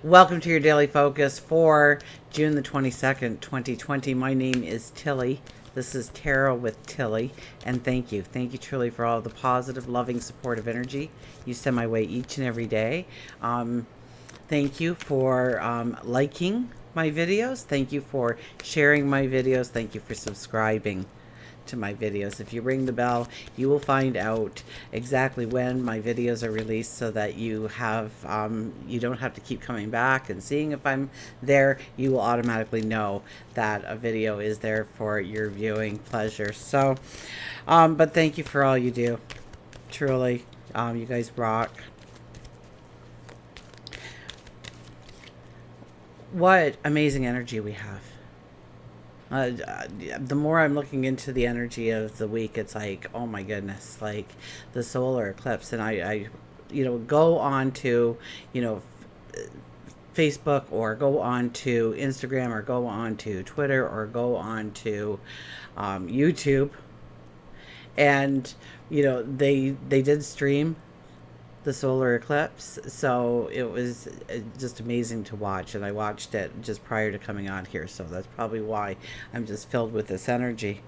Welcome to your daily focus for June the 22nd, 2020. My name is Tilly. This is Tarot with Tilly, and thank you. Thank you truly for all the positive, loving, supportive energy you send my way each and every day. Thank you for liking my videos. Thank you for sharing my videos. Thank you for subscribing to my videos. If you ring the bell, you will find out exactly when my videos are released, so that you have you don't have to keep coming back and seeing if I'm there. You will automatically know that a video is there for your viewing pleasure. So but thank you for all you do. Truly, you guys rock. What amazing energy we have. The more I'm looking into the energy of the week, it's like, oh my goodness, like the solar eclipse. And I go on to, Facebook, or go on to Instagram, or go on to Twitter, or go on to YouTube. And, they did stream the solar eclipse, so it was just amazing to watch, and I watched it just prior to coming on here, so that's probably why I'm just filled with this energy.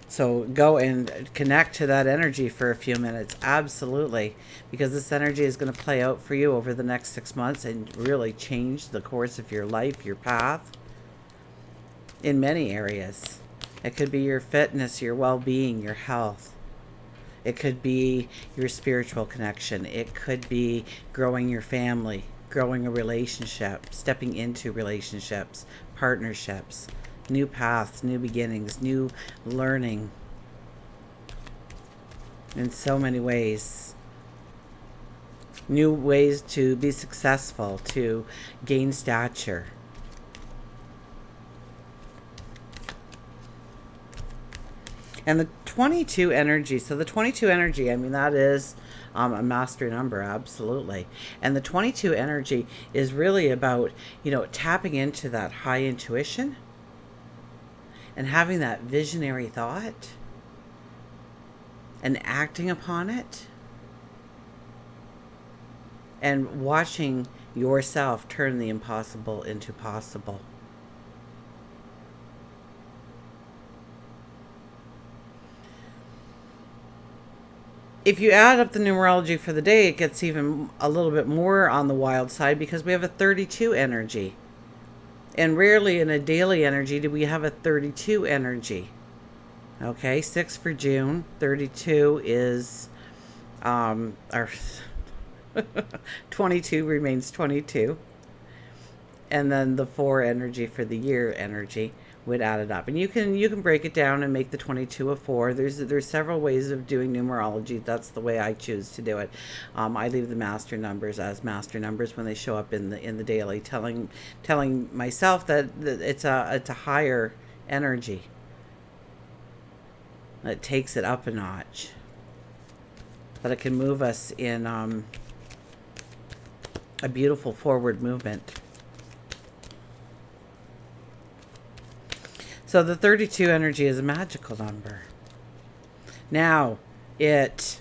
So go and connect to that energy for a few minutes, absolutely, because this energy is going to play out for you over the next 6 months and really change the course of your life, your path, in many areas. It could be your fitness, your well-being, your health. It could be your spiritual connection. It could be growing your family, growing a relationship, stepping into relationships, partnerships, new paths, new beginnings, new learning. In so many ways. New ways to be successful, to gain stature. And the 22 energy, so the 22 energy, I mean, that is a master number, absolutely. And the 22 energy is really about, tapping into that high intuition and having that visionary thought and acting upon it and watching yourself turn the impossible into possible. If you add up the numerology for the day, it gets even a little bit more on the wild side, because we have a 32 energy. And rarely in a daily energy do we have a 32 energy. Okay, 6 for June, 32 is our 22 remains 22. And then the 4 energy for the year energy would add it up, and you can break it down and make the 22 a 4. There's several ways of doing numerology. That's the way I choose to do it. I leave the master numbers as master numbers when they show up in the daily, telling myself that it's a higher energy. It takes it up a notch, but it can move us in a beautiful forward movement. So the 32 energy is a magical number. Now, it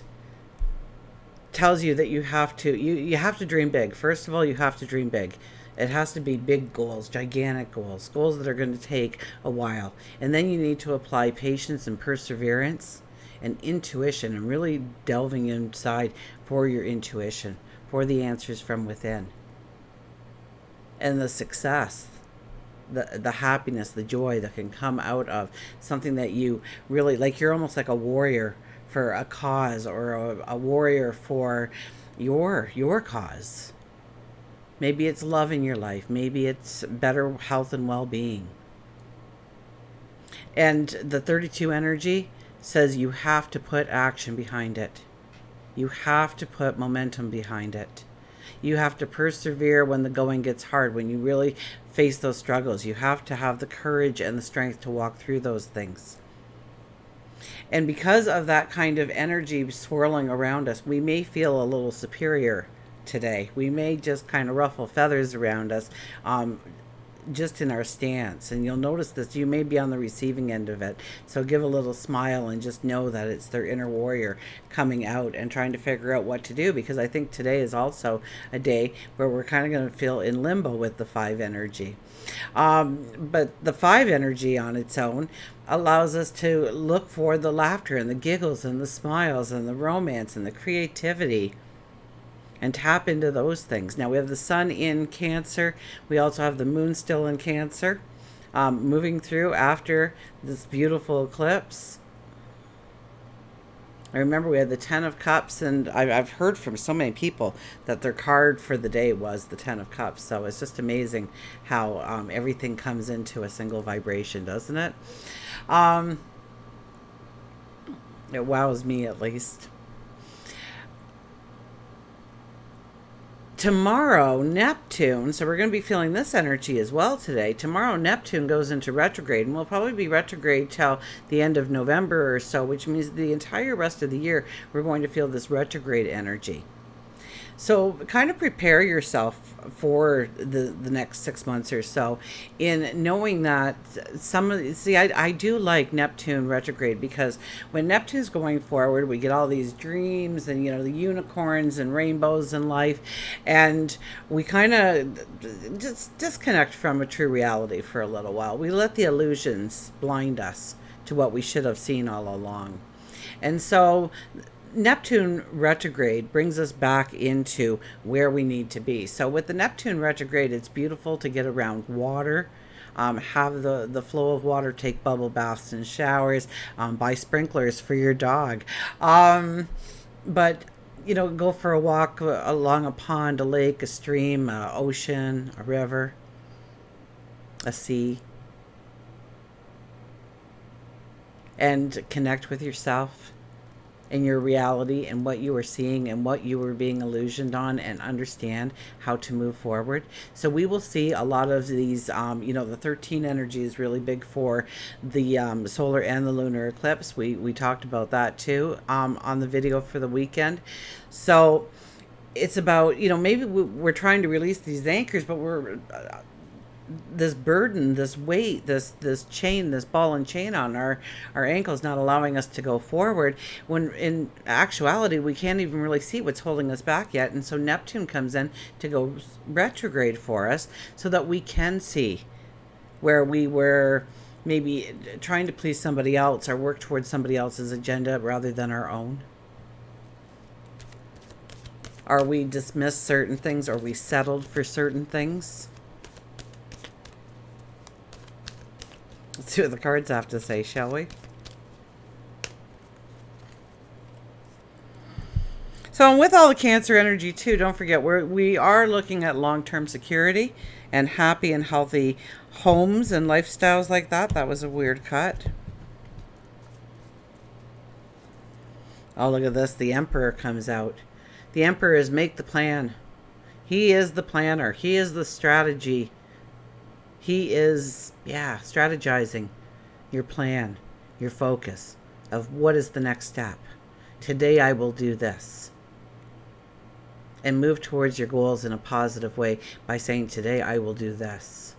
tells you that you have to dream big. First of all, you have to dream big. It has to be big goals, gigantic goals, goals that are going to take a while. And then you need to apply patience and perseverance and intuition, and really delving inside for your intuition, for the answers from within. And the success, the happiness, the joy that can come out of something that you really like. You're almost like a warrior for a cause, or a warrior for your cause. Maybe it's love in your life. Maybe it's better health and well-being. And the 32 energy says you have to put action behind it. You have to put momentum behind it. You have to persevere when the going gets hard, when you really face those struggles. You have to have the courage and the strength to walk through those things. And because of that kind of energy swirling around us, we may feel a little superior today. We may just kind of ruffle feathers around us, just in our stance. And you'll notice that you may be on the receiving end of it. So give a little smile and just know that it's their inner warrior coming out and trying to figure out what to do, because I think today is also a day where we're kind of going to feel in limbo with the 5 energy. But the 5 energy on its own allows us to look for the laughter and the giggles and the smiles and the romance and the creativity, and tap into those things. Now we have the sun in Cancer. We also have the moon still in Cancer, moving through after this beautiful eclipse. I remember we had the 10 of Cups, and I've heard from so many people that their card for the day was the 10 of Cups. So it's just amazing how everything comes into a single vibration, doesn't it? It wows me, at least. Tomorrow, Neptune, so we're going to be feeling this energy as well today. Tomorrow, Neptune goes into retrograde, and will probably be retrograde till the end of November or so, which means the entire rest of the year we're going to feel this retrograde energy. So kind of prepare yourself for the next 6 months or so, in knowing that I do like Neptune retrograde, because when Neptune's going forward, we get all these dreams and, the unicorns and rainbows in life, and we kind of just disconnect from a true reality for a little while. We let the illusions blind us to what we should have seen all along. And so Neptune retrograde brings us back into where we need to be. So with the Neptune retrograde, it's beautiful to get around water, have the flow of water, take bubble baths and showers, buy sprinklers for your dog. But go for a walk along a pond, a lake, a stream, a ocean, a river, a sea, and connect with yourself and your reality and what you were seeing and what you were being illusioned on, and understand how to move forward. So we will see a lot of these, the 13 energy is really big for the solar and the lunar eclipse. We talked about that too on the video for the weekend. So it's about, maybe we're trying to release these anchors, but we're this burden, this weight, this chain, this ball and chain on our ankles, not allowing us to go forward, when in actuality we can't even really see what's holding us back yet. And so Neptune comes in to go retrograde for us, so that we can see where we were maybe trying to please somebody else or work towards somebody else's agenda rather than our own. Are we dismissed certain things? Are we settled for certain things? Let's see what the cards have to say, shall we? So with all the Cancer energy too, don't forget we are looking at long-term security and happy and healthy homes and lifestyles like that. That was a weird cut. Oh, look at this. The Emperor comes out. The Emperor is make the plan. He is the planner. He is the strategy. He is, strategizing your plan, your focus of what is the next step. Today I will do this. And move towards your goals in a positive way by saying, today I will do this.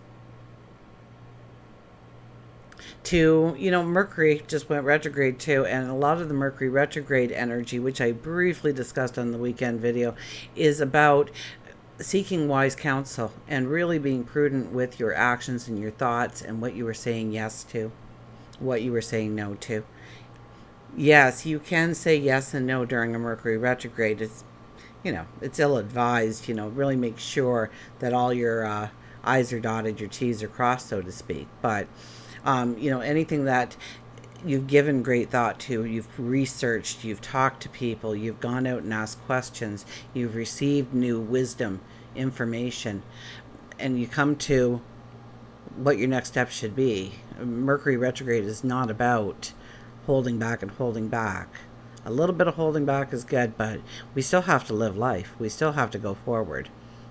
Mercury just went retrograde too, and a lot of the Mercury retrograde energy, which I briefly discussed on the weekend video, is about seeking wise counsel and really being prudent with your actions and your thoughts and what you were saying yes to, what you were saying no to. Yes, you can say yes and no during a Mercury retrograde. It's, it's ill-advised. Really make sure that all your I's are dotted, your T's are crossed, so to speak. But, anything that you've given great thought to, you've researched, you've talked to people, you've gone out and asked questions, you've received new wisdom, information, and you come to what your next step should be. Mercury retrograde is not about holding back and holding back. A little bit of holding back is good, but we still have to live life. We still have to go forward.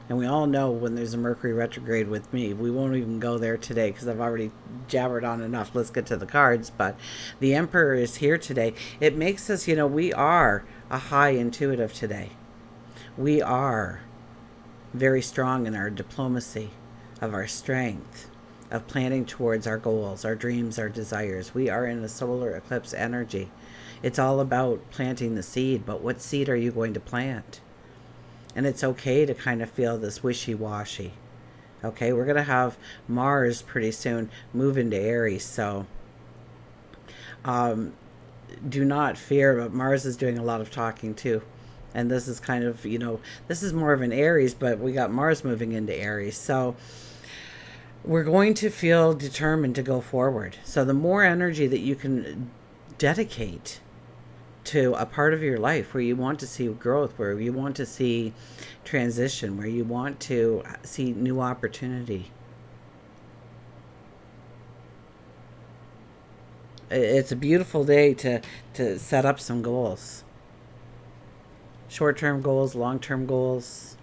And we all know when there's a Mercury retrograde with me, we won't even go there today because I've already jabbered on enough. Let's get to the cards. But the Emperor is here today. It makes us, we are a high intuitive today. We are very strong in our diplomacy. of our strength, of planning towards our goals, our dreams, our desires. We are in a solar eclipse energy. It's all about planting the seed, but what seed are you going to plant? And it's okay to kind of feel this wishy-washy. Okay, we're going to have Mars pretty soon move into Aries, so do not fear, but Mars is doing a lot of talking too. And this is kind of, this is more of an Aries, but we got Mars moving into Aries. So we're going to feel determined to go forward. So the more energy that you can dedicate to a part of your life where you want to see growth, where you want to see transition, where you want to see new opportunity. It's a beautiful day to set up some goals. Short-term goals, long-term goals.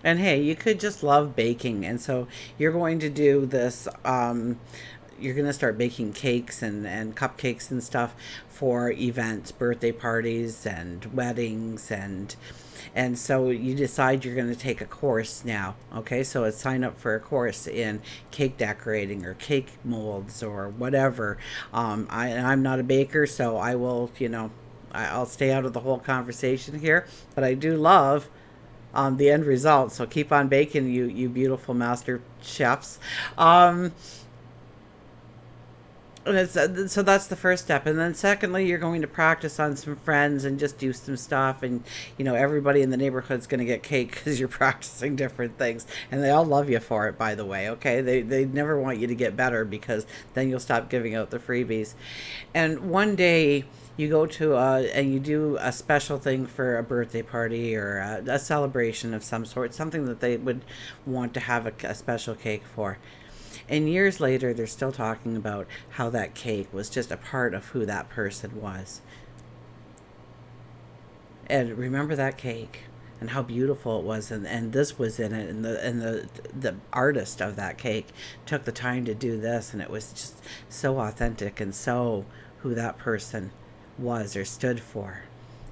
And hey, you could just love baking. And so you're going to do this, you're going to start baking cakes and cupcakes and stuff for events, birthday parties and weddings. And so you decide you're going to take a course now. Okay, so it's sign up for a course in cake decorating or cake molds or whatever. I'm not a baker, so I will, I'll stay out of the whole conversation here. But I do love the end result. So keep on baking, you beautiful master chefs. So that's the first step, and then secondly, you're going to practice on some friends and just do some stuff, and everybody in the neighborhood's going to get cake because you're practicing different things, and they all love you for it, by the way. Okay, they never want you to get better because then you'll stop giving out the freebies. And one day you go to and you do a special thing for a birthday party or a celebration of some sort, something that they would want to have a special cake for. And years later, they're still talking about how that cake was just a part of who that person was. And remember that cake and how beautiful it was, and this was in it, and the artist of that cake took the time to do this, and it was just so authentic and so who that person was or stood for.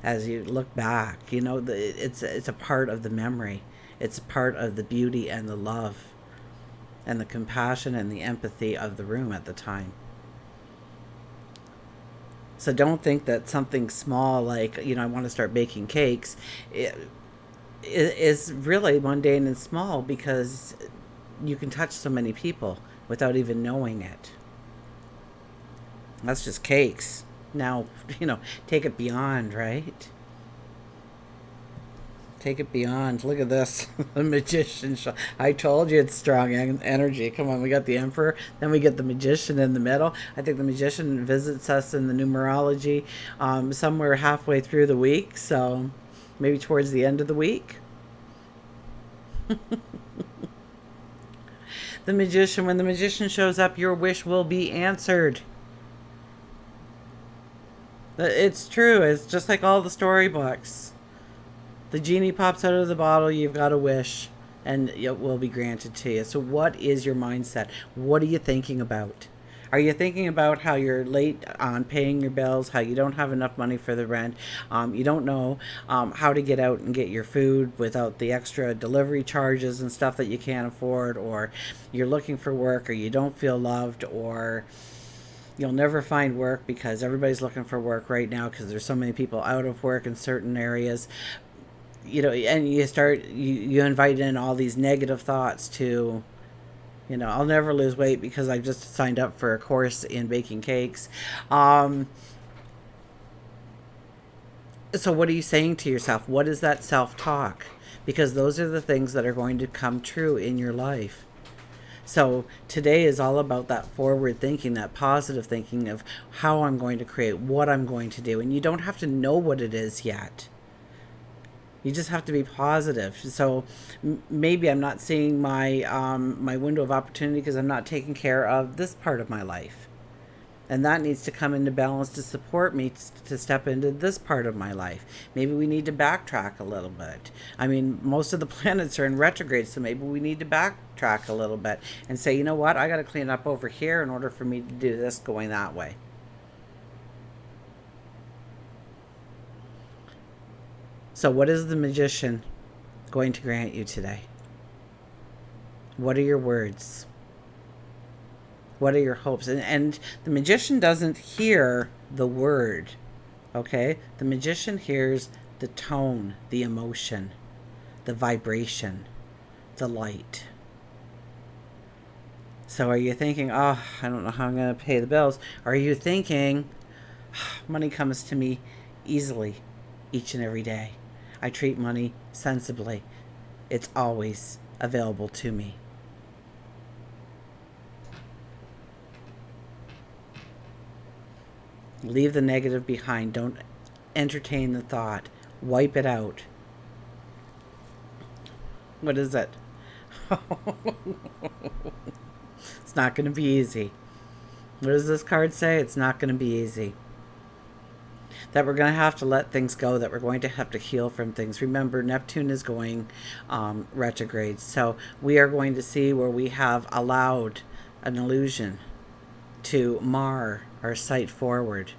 As you look back, it's a part of the memory. It's a part of the beauty and the love and the compassion and the empathy of the room at the time. So don't think that something small like, I want to start baking cakes is really mundane and small, because you can touch so many people without even knowing it. That's just cakes. Now, take it beyond, right? Take it beyond. Look at this. The magician. I told you it's strong energy. Come on, we got the emperor. Then we get the magician in the middle. I think the magician visits us in the numerology somewhere halfway through the week. So maybe towards the end of the week. The magician. When the magician shows up, your wish will be answered. It's true. It's just like all the storybooks. The genie pops out of the bottle, you've got a wish, and it will be granted to you. So what is your mindset? What are you thinking about? Are you thinking about how you're late on paying your bills, how you don't have enough money for the rent, you don't know how to get out and get your food without the extra delivery charges and stuff that you can't afford, or you're looking for work, or you don't feel loved, or you'll never find work because everybody's looking for work right now because there's so many people out of work in certain areas. And you invite in all these negative thoughts to, I'll never lose weight because I just signed up for a course in baking cakes. So what are you saying to yourself? What is that self-talk? Because those are the things that are going to come true in your life. So today is all about that forward thinking, that positive thinking of how I'm going to create, what I'm going to do. And you don't have to know what it is yet. You just have to be positive. So maybe I'm not seeing my my window of opportunity because I'm not taking care of this part of my life. And that needs to come into balance to support me to step into this part of my life. Maybe we need to backtrack a little bit. I mean, most of the planets are in retrograde, so maybe we need to backtrack a little bit and say, you know what, I got to clean up over here in order for me to do this going that way. So what is the magician? going to grant you today? What are your words? What are your hopes? And the magician doesn't hear the word, okay? The magician hears the tone, the emotion, the vibration, the light. So are you thinking, oh, I don't know how I'm going to pay the bills? Are you thinking, money comes to me easily each and every day? I treat money sensibly. It's always available to me. Leave the negative behind. Don't entertain the thought. Wipe it out. What is it? It's not going to be easy. What does this card say? It's not going to be easy. That we're going to have to let things go, that we're going to have to heal from things. Remember, Neptune is going retrograde. So we are going to see where we have allowed an illusion to mar our sight forward.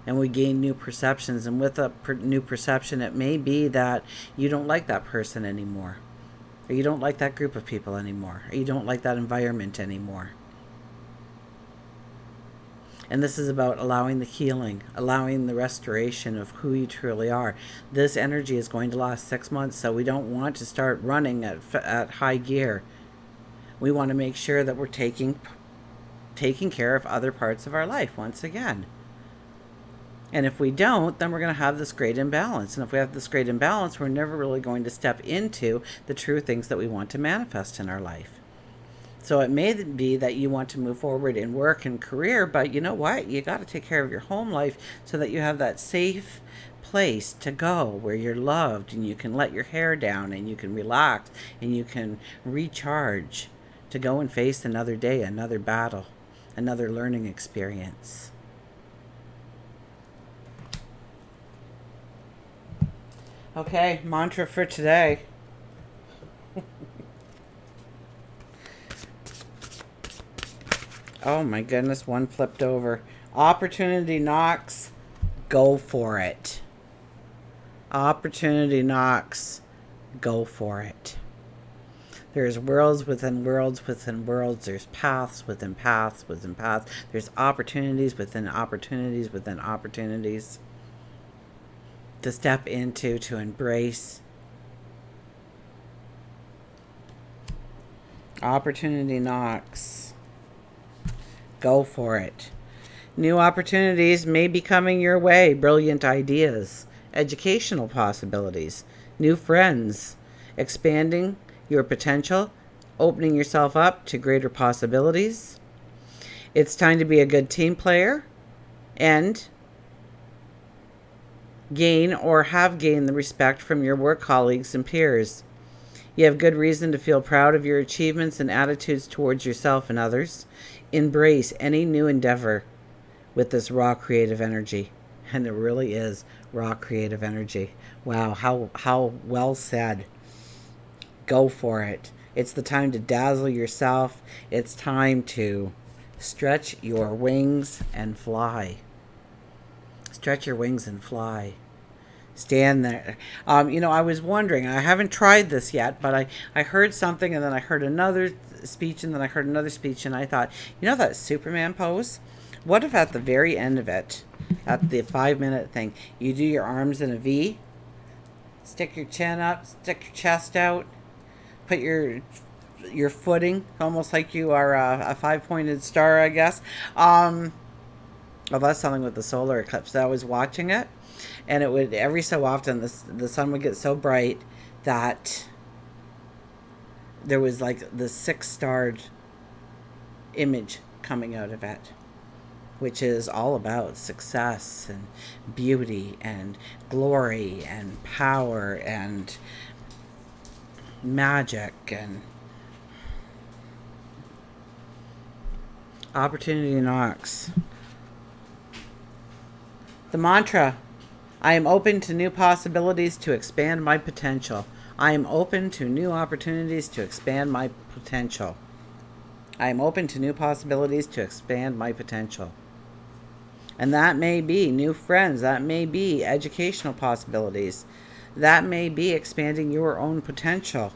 And we gain new perceptions. And with a new perception, it may be that you don't like that person anymore. Or you don't like that group of people anymore. Or you don't like that environment anymore. And this is about allowing the healing, allowing the restoration of who you truly are. This energy is going to last 6 months, so we don't want to start running at high gear. We want to make sure that we're taking care of other parts of our life once again. And if we don't, then we're going to have this great imbalance. And if we have this great imbalance, we're never really going to step into the true things that we want to manifest in our life. So it may be that you want to move forward in work and career, but you know what? You got to take care of your home life so that you have that safe place to go where you're loved and you can let your hair down and you can relax and you can recharge to go and face another day, another battle, another learning experience. Okay, mantra for today. Oh my goodness, one flipped over. Opportunity knocks, go for it. Opportunity knocks, go for it. There's worlds within worlds within worlds. There's paths within paths within paths. There's opportunities within opportunities within opportunities to step into, to embrace. Opportunity knocks. Go for it. New opportunities may be coming your way. Brilliant ideas, educational possibilities, new friends, expanding your potential, opening yourself up to greater possibilities. It's time to be a good team player and gain or have gained the respect from your work colleagues and peers. You have good reason to feel proud of your achievements and attitudes towards yourself and others. Embrace any new endeavor with this raw creative energy. And it really is raw creative energy. Wow, how well said. Go for it. It's the time to dazzle yourself. It's time to stretch your wings and fly. Stretch your wings and fly. Stand there. I was wondering, I haven't tried this yet, but I heard something and then I heard another speech and then I heard another speech and I thought, that Superman pose? What if at the very end of it, at the 5-minute thing, you do your arms in a V, stick your chin up, stick your chest out, put your footing, almost like you are a 5-pointed star, I guess. Well, that's something with the solar eclipse. I was watching it, and it would, every so often, the sun would get so bright that there was like the 6-starred image coming out of it, which is all about success and beauty and glory and power and magic and opportunity knocks. The mantra: I am open to new possibilities to expand my potential. I am open to new opportunities to expand my potential. I am open to new possibilities to expand my potential. And that may be new friends. That may be educational possibilities. That may be expanding your own potential,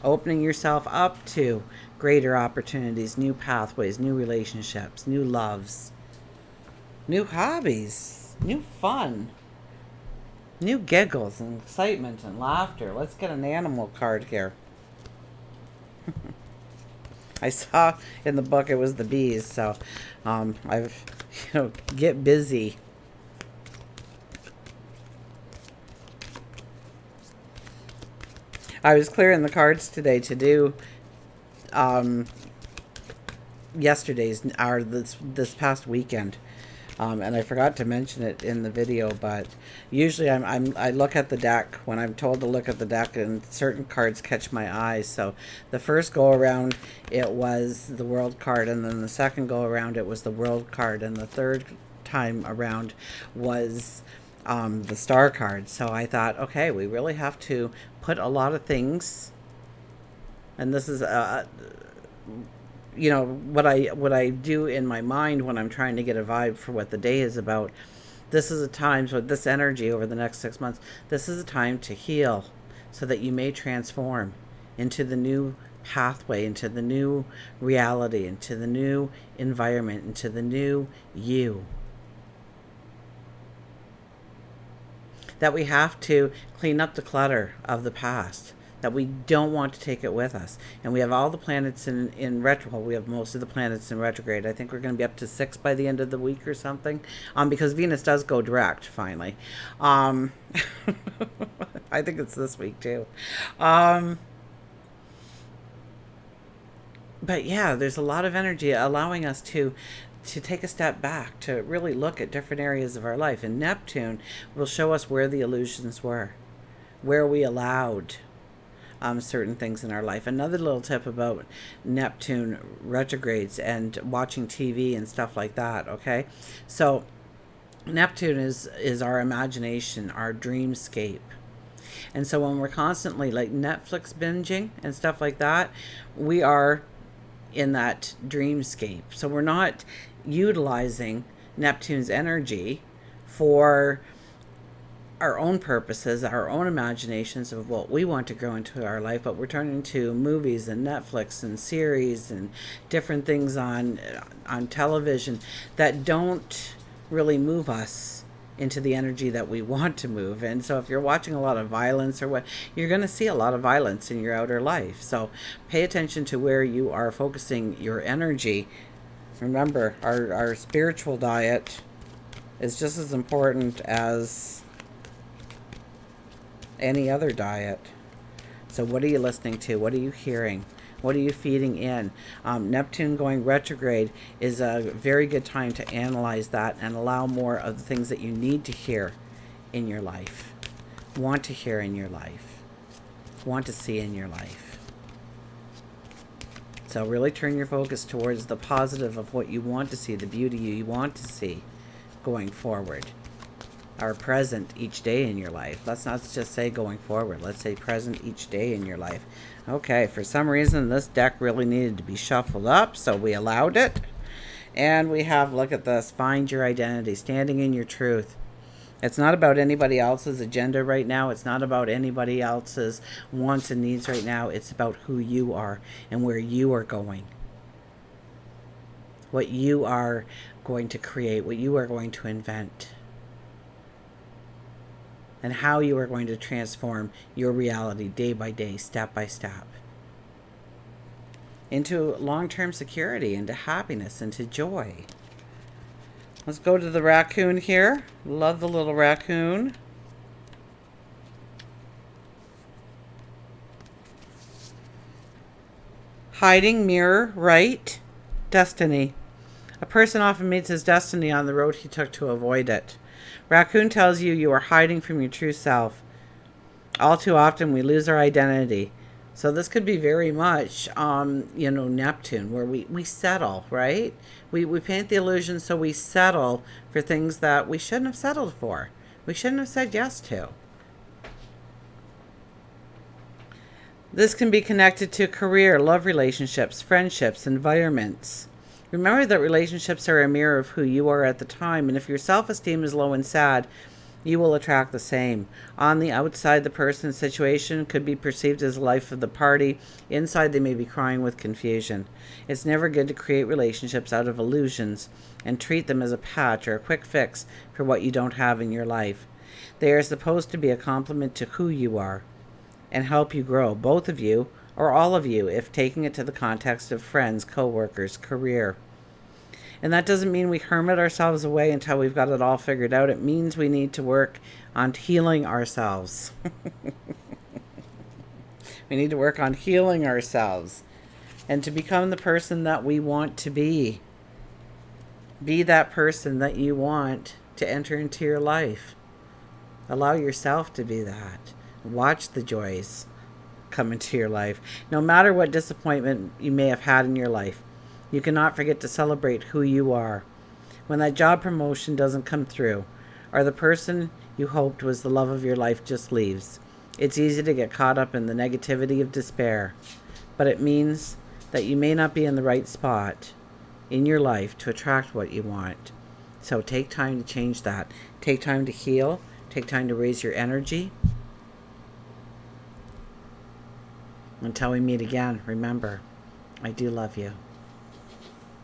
opening yourself up to greater opportunities, new pathways, new relationships, new loves, new hobbies, new fun, new giggles and excitement and laughter. Let's get an animal card here. I saw in the book it was the bees, so I've, get busy. I was clearing the cards today to do yesterday's, or this past weekend. And I forgot to mention it in the video, but usually I look at the deck when I'm told to look at the deck, and certain cards catch my eye. So the first go around it was the World card, and then the second go around it was the World card, and the third time around was the Star card. So I thought, okay, we really have to put a lot of things, and this is what I do in my mind when I'm trying to get a vibe for what the day is about. This is a time, so this energy over the next 6 months, this is a time to heal so that you may transform into the new pathway, into the new reality, into the new environment, into the new you. That we have to clean up the clutter of the past, that we don't want to take it with us. And we have all the planets in retrograde. We have most of the planets in retrograde. I think we're going to be up to 6 by the end of the week or something, because Venus does go direct finally. I think it's this week too. But yeah, there's a lot of energy allowing us to take a step back, to really look at different areas of our life. And Neptune will show us where the illusions were, where we allowed certain things in our life. Another little tip about Neptune retrogrades and watching TV and stuff like that, okay? So Neptune is our imagination, our dreamscape. And so when we're constantly like Netflix binging and stuff like that, we are in that dreamscape. So we're not utilizing Neptune's energy for our own purposes, our own imaginations of what we want to grow into our life, but we're turning to movies and Netflix and series and different things on television that don't really move us into the energy that we want to move. And so if you're watching a lot of violence or what, you're going to see a lot of violence in your outer life. So pay attention to where you are focusing your energy. Remember, our spiritual diet is just as important as any other diet. So what are you listening to? What are you hearing? What are you feeding in? Neptune going retrograde is a very good time to analyze that and allow more of the things that you need to hear in your life, want to hear in your life, want to see in your life. So really turn your focus towards the positive of what you want to see, the beauty you want to see going forward. Are present each day in your life. Let's not just say going forward. Let's say present each day in your life. Okay, for some reason this deck really needed to be shuffled up, so we allowed it. And we have, look at this, find your identity, standing in your truth. It's not about anybody else's agenda right now. It's not about anybody else's wants and needs right now. It's about who you are and where you are going. What you are going to create, what you are going to invent, and how you are going to transform your reality day by day, step by step, into long-term security, into happiness, into joy. Let's go to the raccoon here. Love the little raccoon. Hiding, mirror, right, destiny. A person often meets his destiny on the road he took to avoid it. Raccoon tells you are hiding from your true self. All too often we lose our identity. So this could be very much, Neptune, where we settle, right? We paint the illusion, so we settle for things that we shouldn't have settled for. We shouldn't have said yes to. This can be connected to career, love relationships, friendships, environments. Remember that relationships are a mirror of who you are at the time, and if your self-esteem is low and sad, you will attract the same. On the outside, the person's situation could be perceived as the life of the party. Inside, they may be crying with confusion. It's never good to create relationships out of illusions and treat them as a patch or a quick fix for what you don't have in your life. They are supposed to be a complement to who you are and help you grow, both of you or all of you, if taking it to the context of friends, co-workers, career. And that doesn't mean we hermit ourselves away until we've got it all figured out. It means we need to work on healing ourselves. We need to work on healing ourselves and to become the person that we want to be. Be that person that you want to enter into your life. Allow yourself to be that. Watch the joys come into your life. No matter what disappointment you may have had in your life, you cannot forget to celebrate who you are. When that job promotion doesn't come through, or the person you hoped was the love of your life just leaves, it's easy to get caught up in the negativity of despair. But it means that you may not be in the right spot in your life to attract what you want. So take time to change that. Take time to heal. Take time to raise your energy. Until we meet again, remember, I do love you.